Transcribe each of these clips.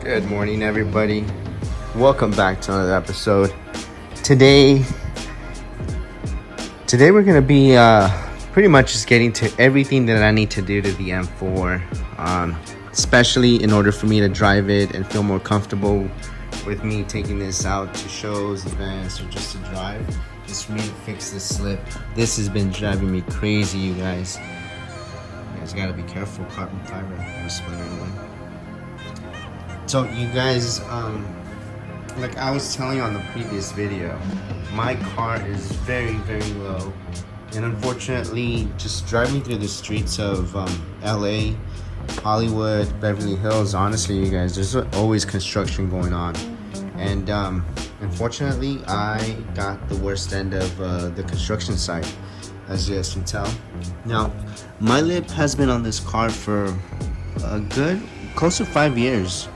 Good morning, everybody. Welcome back to another episode. Today we're gonna be pretty much just getting to everything that I need to do to the M4, especially in order for me to drive it and feel more comfortable with me taking this out to shows, events, or just to drive. Just for me to fix this slip. This has been driving me crazy, you guys. You guys gotta be careful. Carbon fiber was splintering one. So you guys, like I was telling you on the previous video, my car is very, very low. And unfortunately, just driving through the streets of LA, Hollywood, Beverly Hills, honestly, you guys, there's always construction going on. And unfortunately, I got the worst end of the construction site, as you guys can tell. Now, my lip has been on this car for a good, close to 5 years.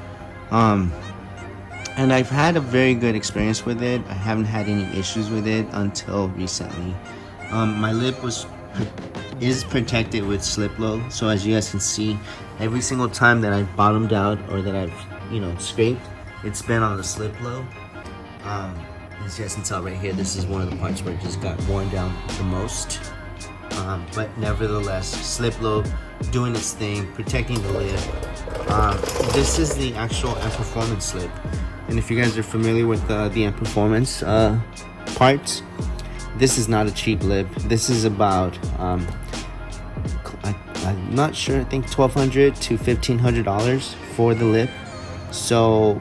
And I've had a very good experience with it. I haven't had any issues with it until recently. My lip is protected with SLIPLO. So as you guys can see, every single time that I've bottomed out or that I've scraped, it's been on the SLIPLO. As you guys can tell right here, this is one of the parts where it just got worn down the most. But nevertheless, SLIPLO doing its thing, protecting the lip. This is the actual M Performance slip, and if you guys are familiar with the M Performance parts, this is not a cheap lip. This is about I'm not sure, I think $1,200 to $1,500 for the lip. So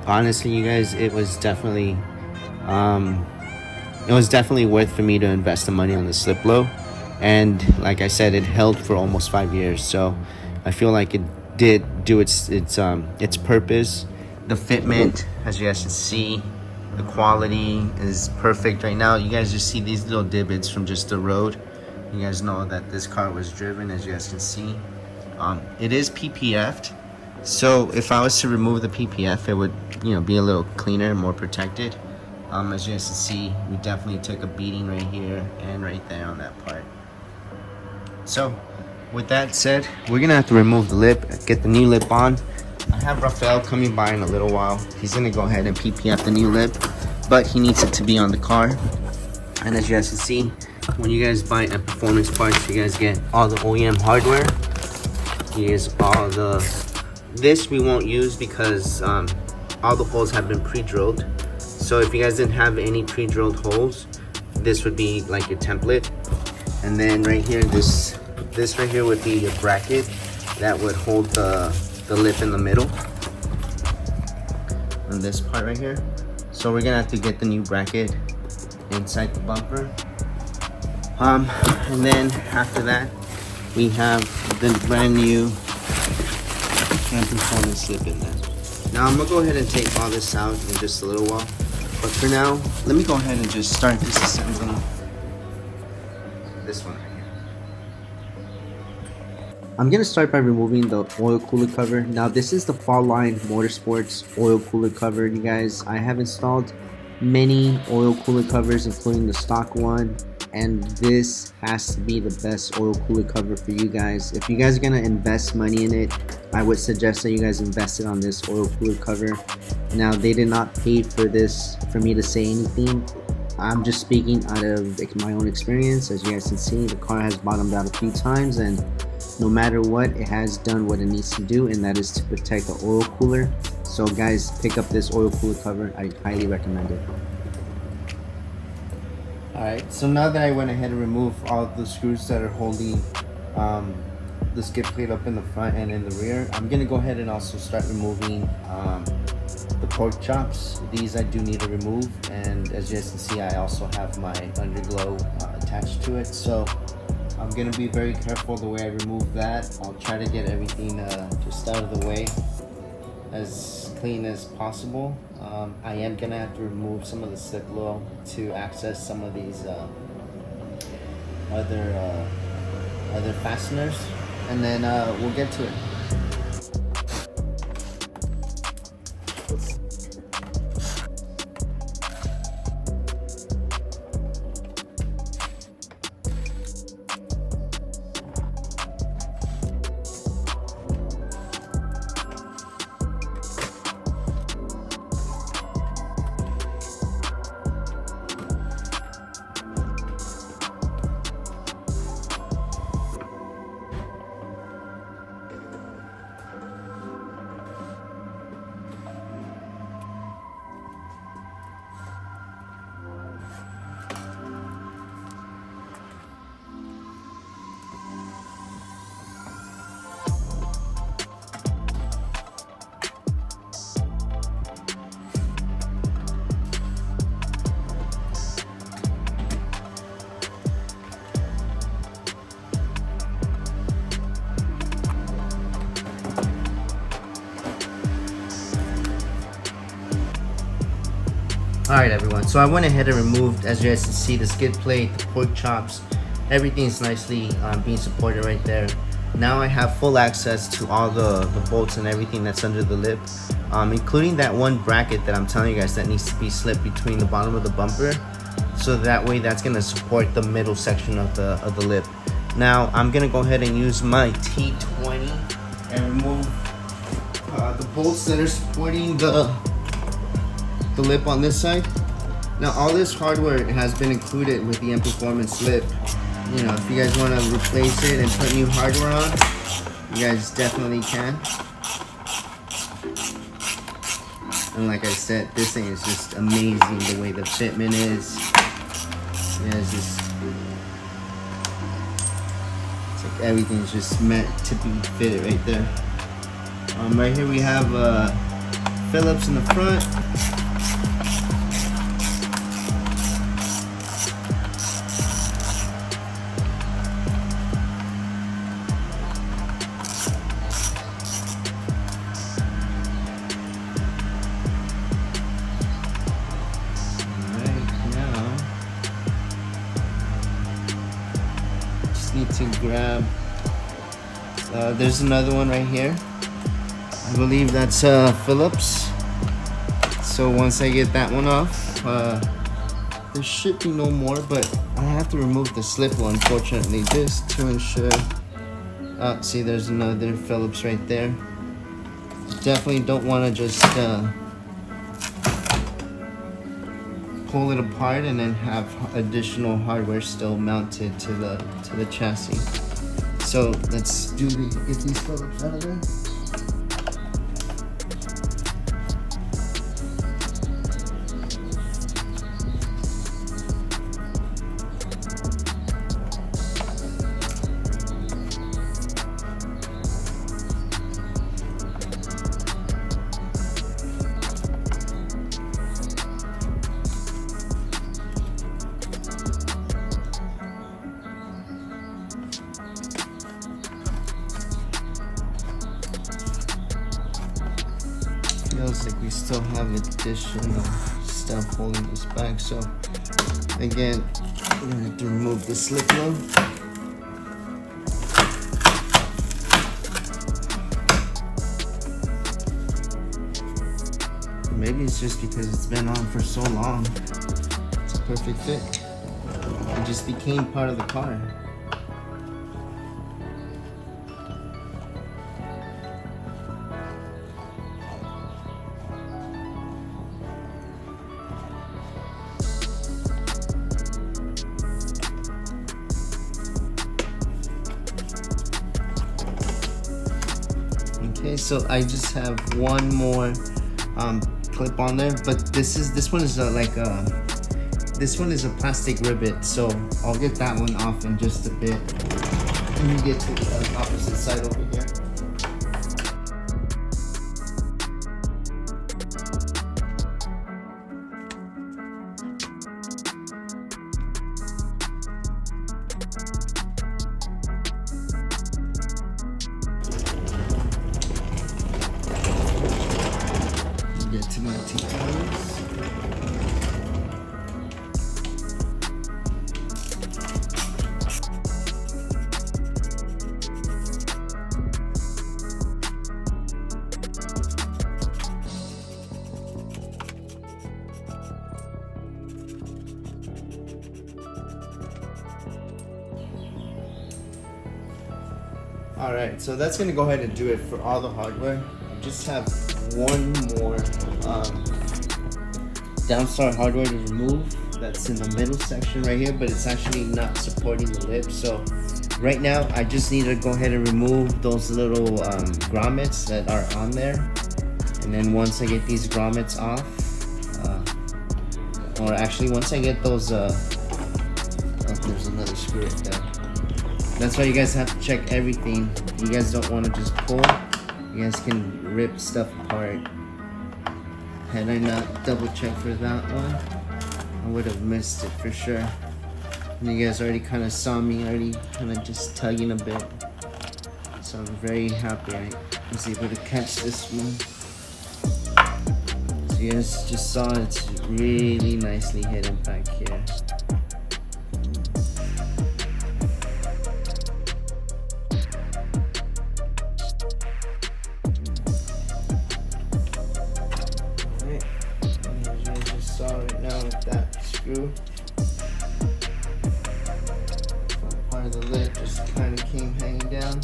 honestly, you guys, it was definitely worth for me to invest the money on the SLIPLO. And like I said, it held for almost 5 years, so I feel like it did do its purpose. The fitment, as you guys can see, the quality is perfect right now. You guys just see these little divots from just the road. You guys know that this car was driven, as you guys can see. It is PPF'd, so if I was to remove the PPF, it would be a little cleaner, more protected. As you guys can see, we definitely took a beating right here and right there on that part. So, with that said, we're gonna have to remove the lip, get the new lip on. I have Rafael coming by in a little while. He's gonna go ahead and PPF the new lip, but he needs it to be on the car. And as you guys can see, when you guys buy M Performance parts, you guys get all the OEM hardware. Here's all this we won't use because all the holes have been pre-drilled. So if you guys didn't have any pre-drilled holes, this would be like your template. And then right here, this right here would be your bracket that would hold the lip in the middle. And this part right here. So we're gonna have to get the new bracket inside the bumper. And then after that, we have the brand new M Performance slip in there. Now I'm gonna go ahead and take all this out in just a little while. But for now, let me go ahead and just start disassembling this one right here. I'm gonna start by removing the oil cooler cover. Now this is the Fall Line Motorsports oil cooler cover, you guys. I have installed many oil cooler covers, including the stock one, and this has to be the best oil cooler cover for you guys. If you guys are gonna invest money in it, I would suggest that you guys invest it on this oil cooler cover. Now they did not pay for this for me to say anything. I'm just speaking out of my own experience. As you guys can see, the car has bottomed out a few times, and no matter what, it has done what it needs to do, and that is to protect the oil cooler. So guys, pick up this oil cooler cover. I highly recommend it. Alright, so now that I went ahead and removed all the screws that are holding the skid plate up in the front and in the rear, I'm gonna go ahead and also start removing the pork chops. These I do need to remove, and as you guys can see, I also have my underglow attached to it, so I'm gonna be very careful the way I remove that. I'll try to get everything just out of the way as clean as possible. I am gonna have to remove some of the SLIPLO to access some of these other fasteners, and then we'll get to it. Alright everyone, so I went ahead and removed, as you guys can see, the skid plate, the pork chops, everything's nicely being supported right there. Now I have full access to all the bolts and everything that's under the lip, including that one bracket that I'm telling you guys that needs to be slipped between the bottom of the bumper, so that way that's going to support the middle section of the lip. Now I'm going to go ahead and use my T20 and remove the bolts that are supporting the lip on this side. Now all this hardware has been included with the M Performance lip. You know, if you guys want to replace it and put new hardware on, you guys definitely can. And like I said, this thing is just amazing the way the fitment is. Yeah, it's like everything's just meant to be fitted right there. Right here we have Phillips in the front. Need to grab there's another one right here. I believe that's Phillips. So once I get that one off, there should be no more, but I have to remove the SLIPLO, unfortunately, just to ensure. See, there's another Phillips right there. Definitely don't want to just pull it apart and then have additional hardware still mounted to the chassis. So let's get these Phillips out of there. Feels like we still have additional stuff holding this back, so again, we're gonna have to remove the SLIPLO. Maybe it's just because it's been on for so long. It's a perfect fit. It just became part of the car. Okay, so I just have one more clip on there, but this one is this one is a plastic rivet, so I'll get that one off in just a bit. Let me get to the opposite side over here. Get to my T-tires. Alright, so that's gonna go ahead and do it for all the hardware. I just have one more downstar hardware to remove that's in the middle section right here, but it's actually not supporting the lip. So right now I just need to go ahead and remove those little grommets that are on there, and then once I get these grommets off, or actually once I get those oh, there's another screw right there. That's why you guys have to check everything. You guys don't want to just pull. You guys can rip stuff apart. Had I not double checked for that one, I would have missed it for sure. And you guys already kind of saw me already kind of just tugging a bit. So I'm very happy I was able to catch this one. So As you guys just saw, it's really nicely hidden back here. Alright, and as you guys just saw right now with that screw, part of the lip just kind of came hanging down.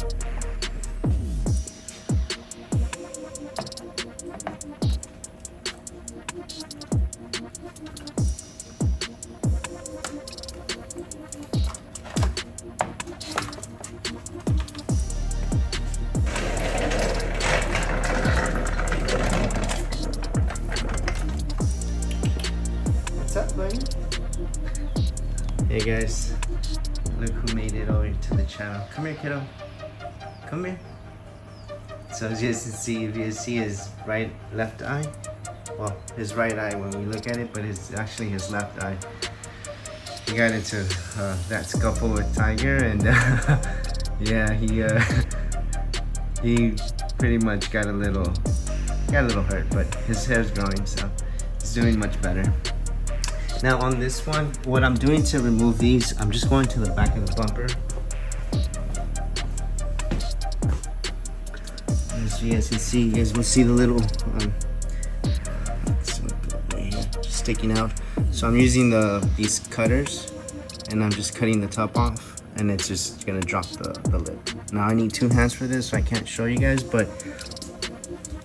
What's up, buddy? Hey guys, look who made it over to the channel. Come here, kiddo. Come here. So as you guys can see, if you see his left eye, well, his right eye when we look at it, but it's actually his left eye. He got into that scuffle with Tiger, and yeah, he pretty much got a little hurt, but his hair's growing, so he's doing much better. Now on this one, what I'm doing to remove these, I'm just going to the back of the bumper. As you guys can see, you guys will see the little right here, just sticking out. So I'm using these cutters, and I'm just cutting the top off, and it's just gonna drop the lip. Now I need 2 hands for this, so I can't show you guys, but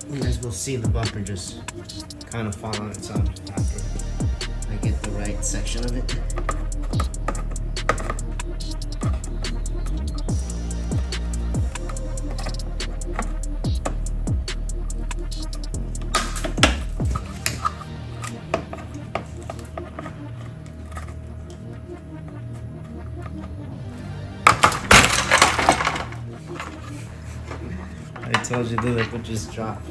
you guys will see the bumper just kind of fall on its own after I get the right section of it. I told you the lip would just drop.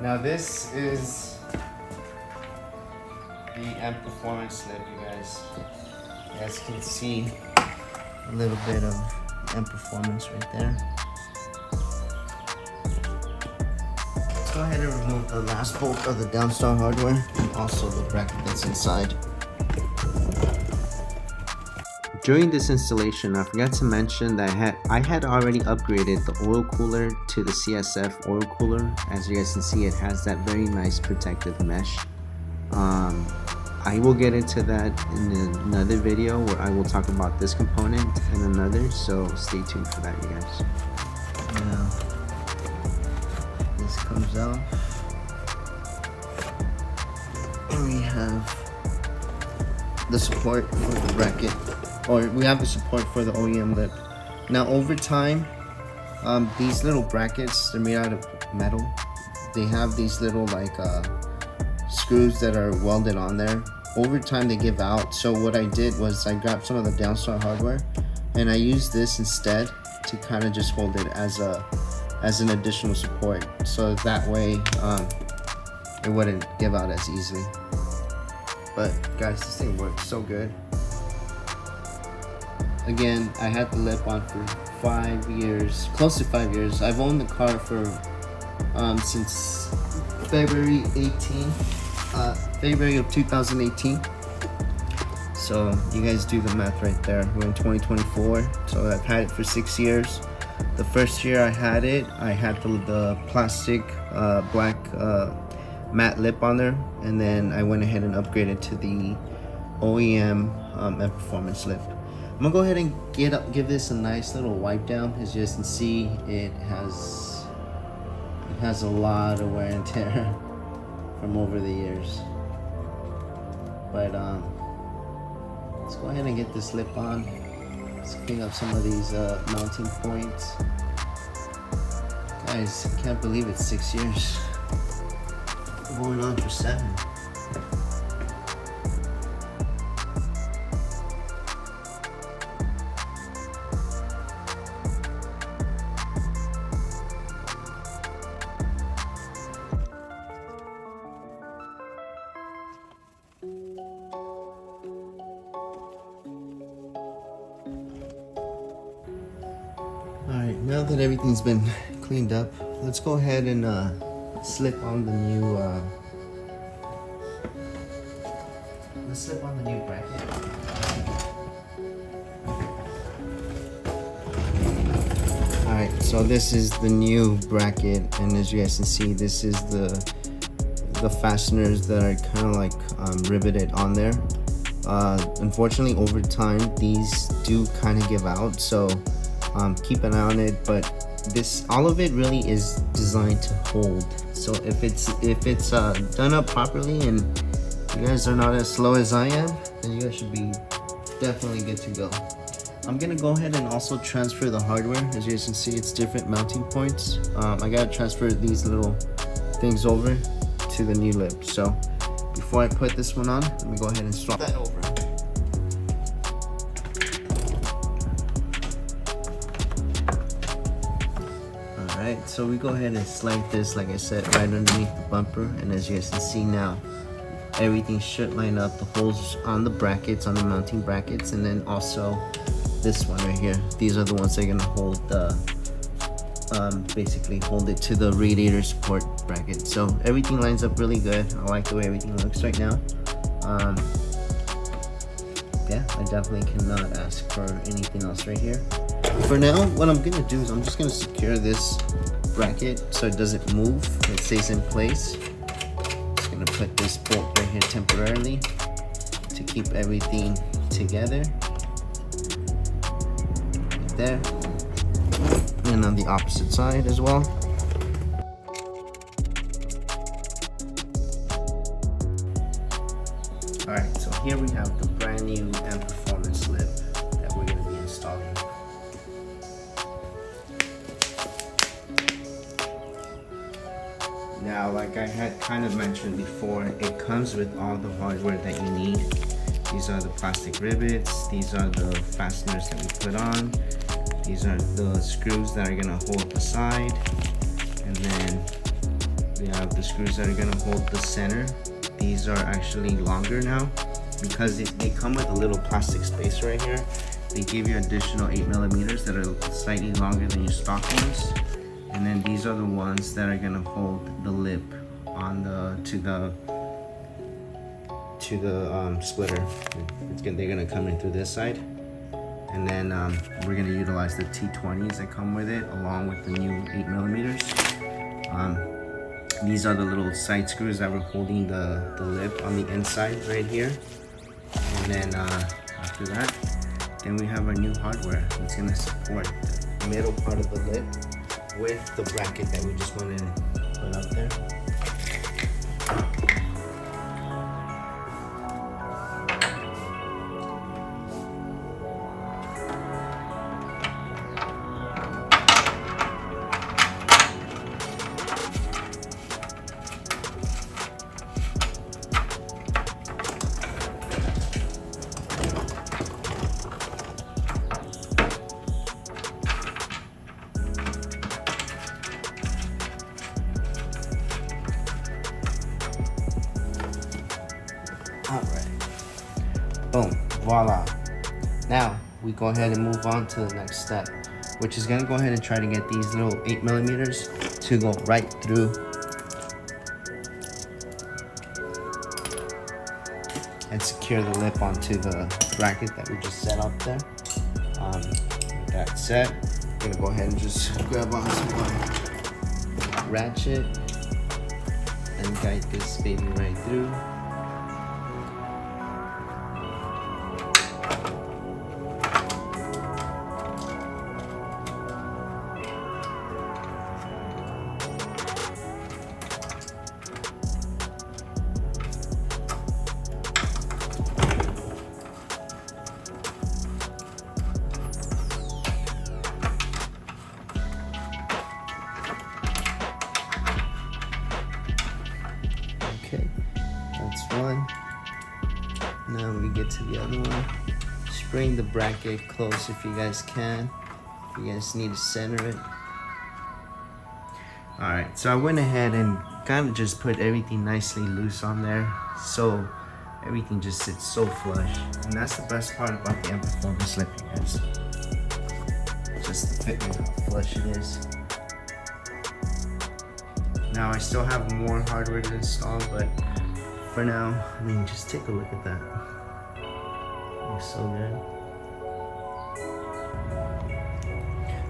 Now this is the M Performance lip, you guys. You guys can see a little bit of M Performance right there. Let's go ahead and remove the last bolt of the downstar hardware and also the bracket that's inside. During this installation, I forgot to mention that I had already upgraded the oil cooler to the CSF oil cooler. As you guys can see, it has that very nice protective mesh. I will get into that in another video where I will talk about this component and another, so stay tuned for that, you guys. Now, this comes out, and we have the support for the bracket, or we have the support for the OEM lip. Now over time, these little brackets, they're made out of metal. They have these little like screws that are welded on there. Over time they give out, so what I did was I grabbed some of the downstar hardware and I used this instead to kind of just hold it as an additional support, so that way it wouldn't give out as easily. But guys, this thing works so good. Again, I had the lip on for 5 years, close to 5 years. I've owned the car for since February of 2018. So you guys do the math right there. We're in 2024, so I've had it for 6 years. The first year I had it, I had the plastic black matte lip on there, and then I went ahead and upgraded to the OEM M Performance lip. I'm gonna go ahead and give this a nice little wipe down. As you guys can see, it has a lot of wear and tear from over the years. But let's go ahead and get this lip on. Let's clean up some of these mounting points. Guys, I can't believe it's 6 years. Going on for 7. Alright, now that everything's been cleaned up, let's go ahead and slip on the new bracket. Alright, so this is the new bracket, and as you guys can see, this is the fasteners that are kind of like riveted on there. Unfortunately, over time these do kind of give out, so keep an eye on it. But all of it really is designed to hold. So if it's done up properly and you guys are not as slow as I am, then you guys should be definitely good to go. I'm gonna go ahead and also transfer the hardware. As you guys can see, it's different mounting points. I gotta transfer these little things over to the new lip. So before I put this one on, let me go ahead and swap that over. Alright, so we go ahead and slide this, like I said, right underneath the bumper, and as you guys can see now, everything should line up. The holes on the brackets, on the mounting brackets, and then also this one right here. These are the ones that are gonna hold the basically hold it to the radiator support bracket. So everything lines up really good. I like the way everything looks right now. Yeah, I definitely cannot ask for anything else right here. For now, what I'm gonna do is I'm just gonna secure this bracket so it doesn't move, it stays in place. Just gonna put this bolt right here temporarily to keep everything together. Right there. And on the opposite side as well. Alright, so here we have the brand new M Performance lip that we're going to be installing. Now, like I had kind of mentioned before, it comes with all the hardware that you need. These are the plastic rivets, these are the fasteners that we put on. These are the screws that are gonna hold the side, and then we have the screws that are gonna hold the center. These are actually longer now because they come with a little plastic spacer right here. They give you additional 8mm that are slightly longer than your stock ones, and then these are the ones that are gonna hold the lip on to the splitter. They're gonna come in through this side. And then we're gonna utilize the T20s that come with it along with the new 8mm. These are the little side screws that were holding the lip on the inside right here. And then after that, then we have our new hardware. It's gonna support the middle part of the lip with the bracket that we just wanted to put up there. Alright, boom, voila. Now we go ahead and move on to the next step, which is gonna go ahead and try to get these little 8mm to go right through and secure the lip onto the bracket that we just set up there. With that set, I'm gonna go ahead and just grab on some ratchet and guide this baby right through. Okay, that's one. Now we get to the other one. Spring the bracket close if you guys can. If you guys need to center it. Alright, so I went ahead and kind of just put everything nicely loose on there, so everything just sits so flush. And that's the best part about the M Performance lip, you guys. Just the fitment, how flush it is. Now I still have more hardware to install, but for now, I mean, just take a look at that. Looks so good.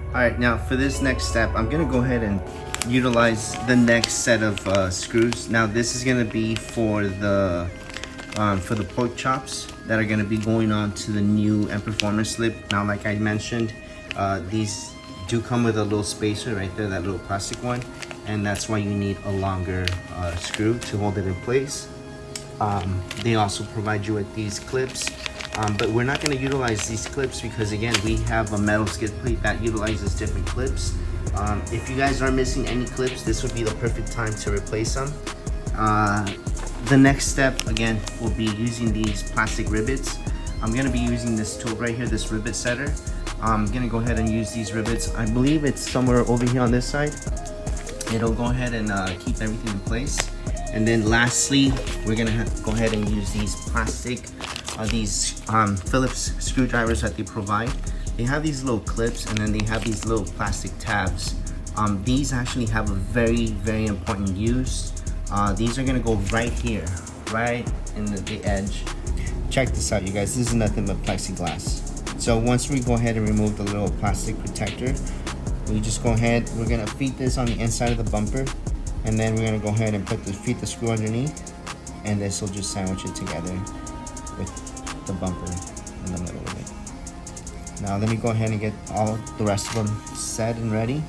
Alright, now for this next step, I'm gonna go ahead and utilize the next set of screws. Now this is gonna be for the pork chops that are gonna be going on to the new M4 slip. Now, like I mentioned, these do come with a little spacer right there, that little plastic one, and that's why you need a longer screw to hold it in place. They also provide you with these clips, but we're not going to utilize these clips because, again, we have a metal skid plate that utilizes different clips. If you guys are missing any clips, this would be the perfect time to replace them. The next step, again, will be using these plastic rivets. I'm going to be using this tool right here, this rivet setter. I'm going to go ahead and use these rivets. I believe it's somewhere over here on this side. It'll go ahead and keep everything in place. And then lastly, we're gonna go ahead and use these plastic, Phillips screwdrivers that they provide. They have these little clips, and then they have these little plastic tabs. These actually have a very, very important use. These are gonna go right here, right in the edge. Check this out, you guys. This is nothing but plexiglass. So once we go ahead and remove the little plastic protector, we just go ahead, we're gonna feed this on the inside of the bumper, and then we're gonna go ahead and feed the screw underneath, and this will just sandwich it together with the bumper in the middle of it. Now let me go ahead and get all the rest of them set and ready.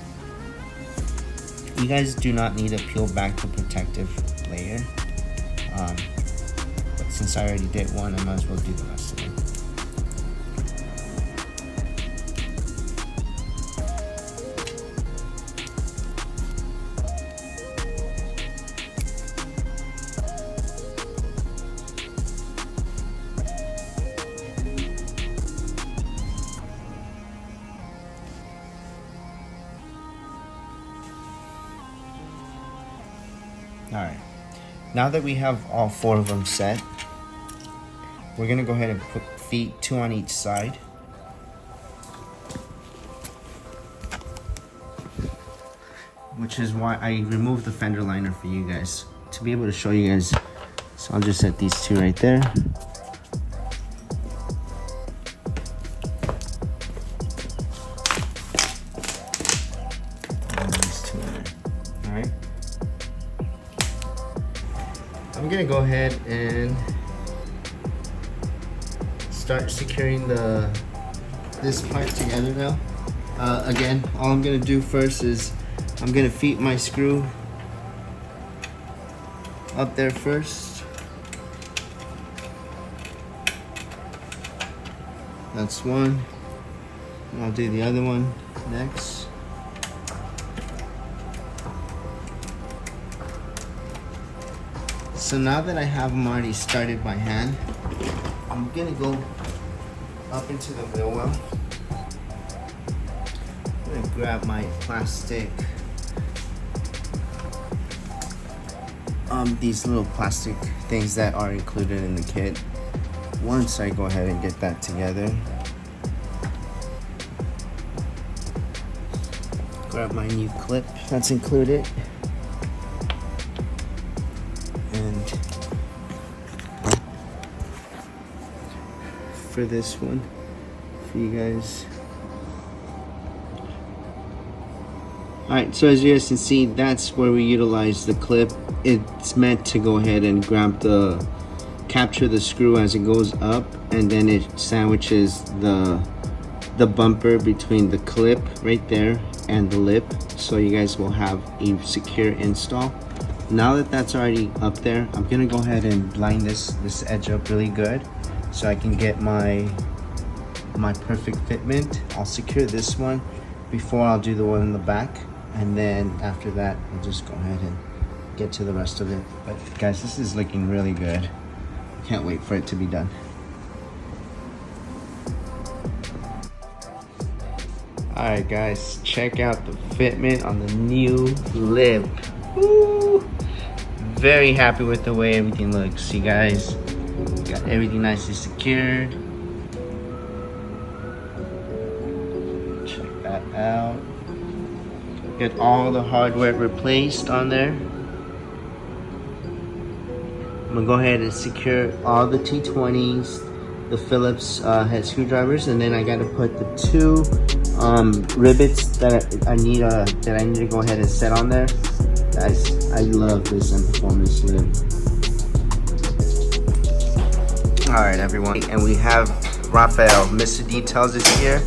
You guys do not need to peel back the protective layer, but since I already did one, I might as well do the rest of it. Alright, now that we have all 4 of them set, we're going to go ahead and put feet 2 on each side. Which is why I removed the fender liner for you guys, to be able to show you guys. So I'll just set these 2 right there. And these 2 in there. Alright. I'm gonna go ahead and start securing this part together now. Again, all I'm gonna do first is I'm gonna feed my screw up there first. That's one. And I'll do the other one next. So now that I have them already started by hand, I'm gonna go up into the wheel well. I'm gonna grab my plastic, these little plastic things that are included in the kit. Once I go ahead and get that together, grab my new clip that's included. And for this one, for you guys. Alright, so as you guys can see, that's where we utilize the clip. It's meant to go ahead and capture the screw as it goes up, and then it sandwiches the bumper between the clip right there and the lip, so you guys will have a secure install. Now that that's already up there, I'm gonna go ahead and line this edge up really good so I can get my perfect fitment. I'll secure this one before I'll do the one in the back, and then after that I'll just go ahead and get to the rest of it. But guys, this is looking really good. Can't wait for it to be done. Alright guys, check out the fitment on the new lip. Woo! Very happy with the way everything looks. You guys, got everything nicely secured. Check that out. Get all the hardware replaced on there. I'm gonna go ahead and secure all the T20s, the Phillips head screwdrivers, and then I gotta put the 2 rivets that I need to go ahead and set on there. Guys, I love this M Performance lip. All right, everyone, and we have Raphael. Mr. Details is here.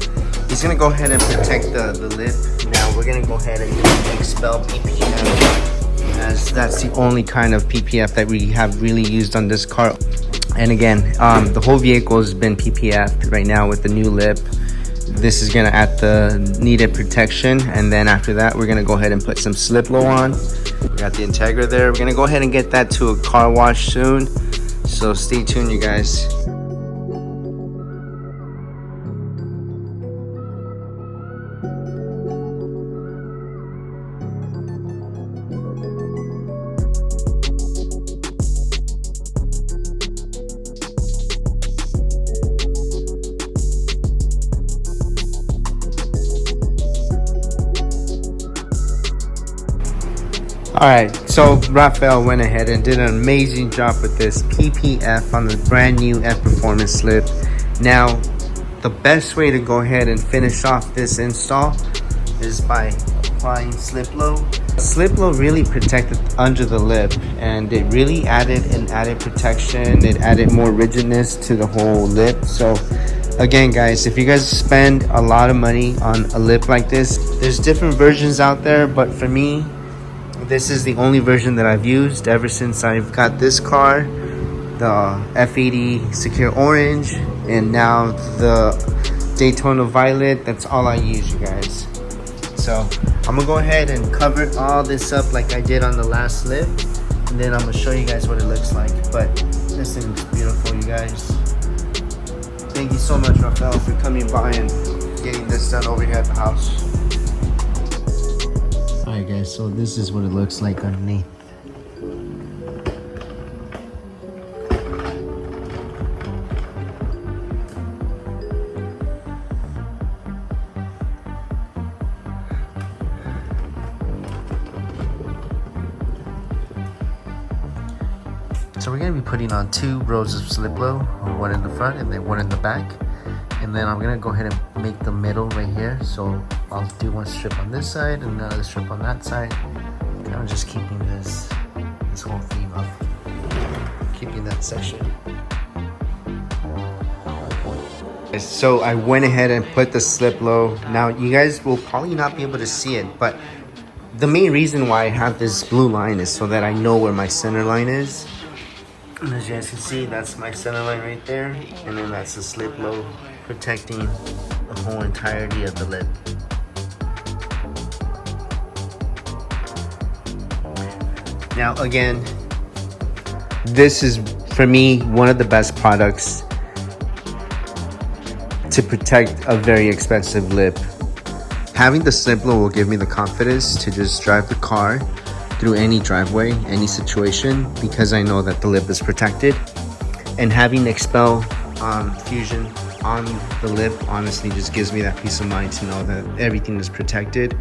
He's gonna go ahead and protect the lip. Now we're gonna go ahead and expel PPF, as that's the only kind of PPF that we have really used on this car. And again, the whole vehicle has been PPF'd right now with the new lip. This is gonna add the needed protection, and then after that, we're gonna go ahead and put some SLIPLO on. We got the Integra there. We're gonna go ahead and get that to a car wash soon. So stay tuned, you guys. Alright, so Raphael went ahead and did an amazing job with this PPF on the brand new F Performance slip. Now, the best way to go ahead and finish off this install is by applying SLIPLO. SLIPLO really protected under the lip, and it really added protection. It added more rigidness to the whole lip. So again, guys, if you guys spend a lot of money on a lip like this, there's different versions out there, but for me, this is the only version that I've used ever since I've got this car, the F80 Secure Orange, and now the Daytona Violet. That's all I use, you guys. So I'm gonna go ahead and cover all this up like I did on the last lip, and then I'm gonna show you guys what it looks like. But this thing is beautiful, you guys. Thank you so much, Raphael, for coming by and getting this done over here at the house. Alright guys, so this is what it looks like underneath. So we're going to be putting on 2 rows of SLIPLO, one in the front and then one in the back. And then I'm gonna go ahead and make the middle right here. So I'll do one strip on this side and another strip on that side. And I'm just keeping this whole theme up, keeping that section. So I went ahead and put the SLIPLO. Now you guys will probably not be able to see it, but the main reason why I have this blue line is so that I know where my center line is. And as you guys can see, that's my center line right there, and then that's the SLIPLO protecting the whole entirety of the lip. Now again, this is for me one of the best products to protect a very expensive lip. Having the SLIPLO will give me the confidence to just drive the car through any driveway, any situation, because I know that the lip is protected. And having Expel Fusion on the lip honestly just gives me that peace of mind to know that everything is protected.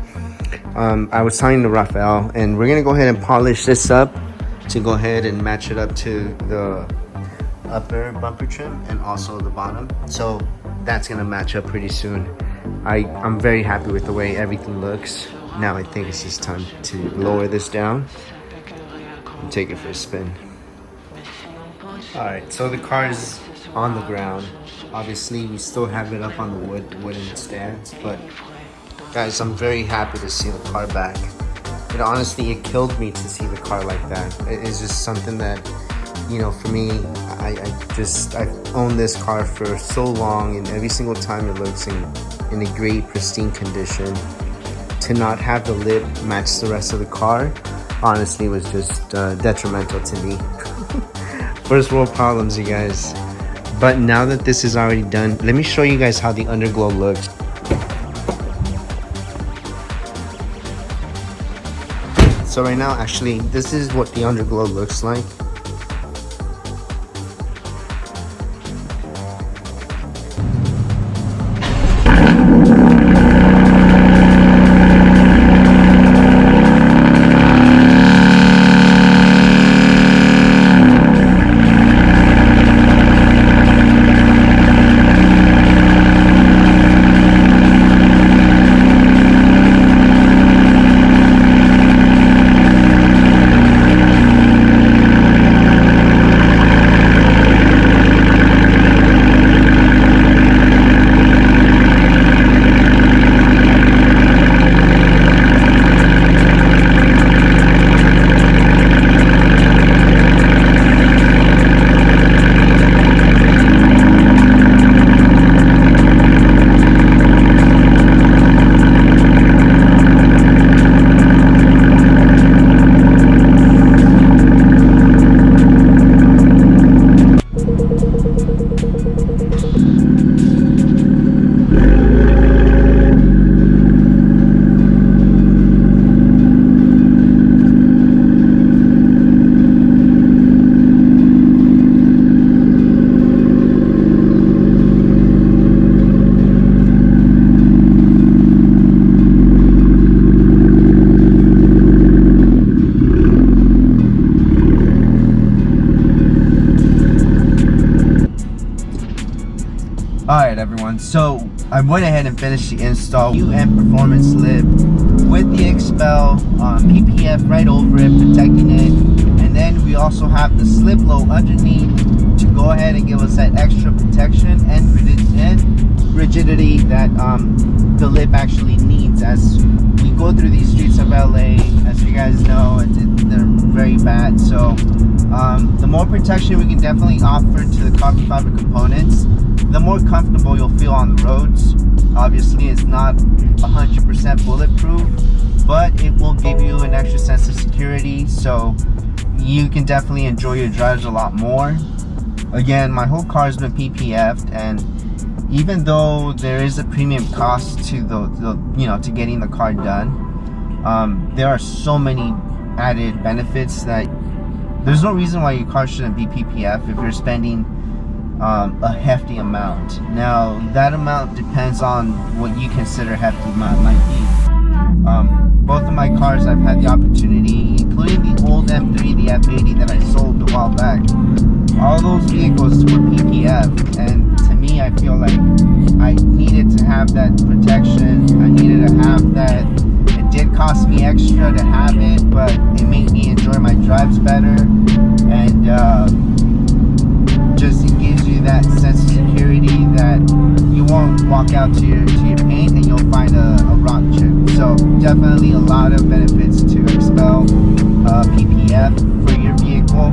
I was talking to Raphael, and we're gonna go ahead and polish this up to go ahead and match it up to the upper bumper trim and also the bottom. So that's gonna match up pretty soon. I'm very happy with the way everything looks. Now I think it's just time to lower this down and take it for a spin. Alright, so the car is on the ground. Obviously, we still have it up on the wooden stands, but guys, I'm very happy to see the car back. You know, honestly, it killed me to see the car like that. It is just something that, you know, for me, I've owned this car for so long, and every single time it looks in a great, pristine condition. To not have the lip match the rest of the car, honestly, was just detrimental to me. First world problems, you guys. But now that this is already done, let me show you guys how the underglow looks. So right now, actually, this is what the underglow looks like. Alright everyone, so I went ahead and finished the install UM Performance Lip with the Expel PPF right over it, protecting it, and then we also have the SLIPLO underneath to go ahead and give us that extra protection and rigidity that the lip actually needs as we go through these streets of LA. As you guys know, they're very bad, so the more protection we can definitely offer to the carbon fiber components, the more comfortable you'll feel on the roads. Obviously it's not 100% bulletproof, but it will give you an extra sense of security, so you can definitely enjoy your drives a lot more. Again, my whole car's been PPF'd, and even though there is a premium cost to to getting the car done, there are so many added benefits that there's no reason why your car shouldn't be PPF if you're spending a hefty amount. Now that amount depends on what you consider hefty might be. Both of my cars I've had the opportunity, including the old M3, the F80 that I sold a while back, all those vehicles were PPF, and to me I feel like I needed to have that protection. I needed to have that. It did cost me extra to have it, but it made me enjoy my drives better, and just it gives you that sense of security that you won't walk out to your paint and you'll find a rock chip. So definitely a lot of benefits to Expel PPF for your vehicle.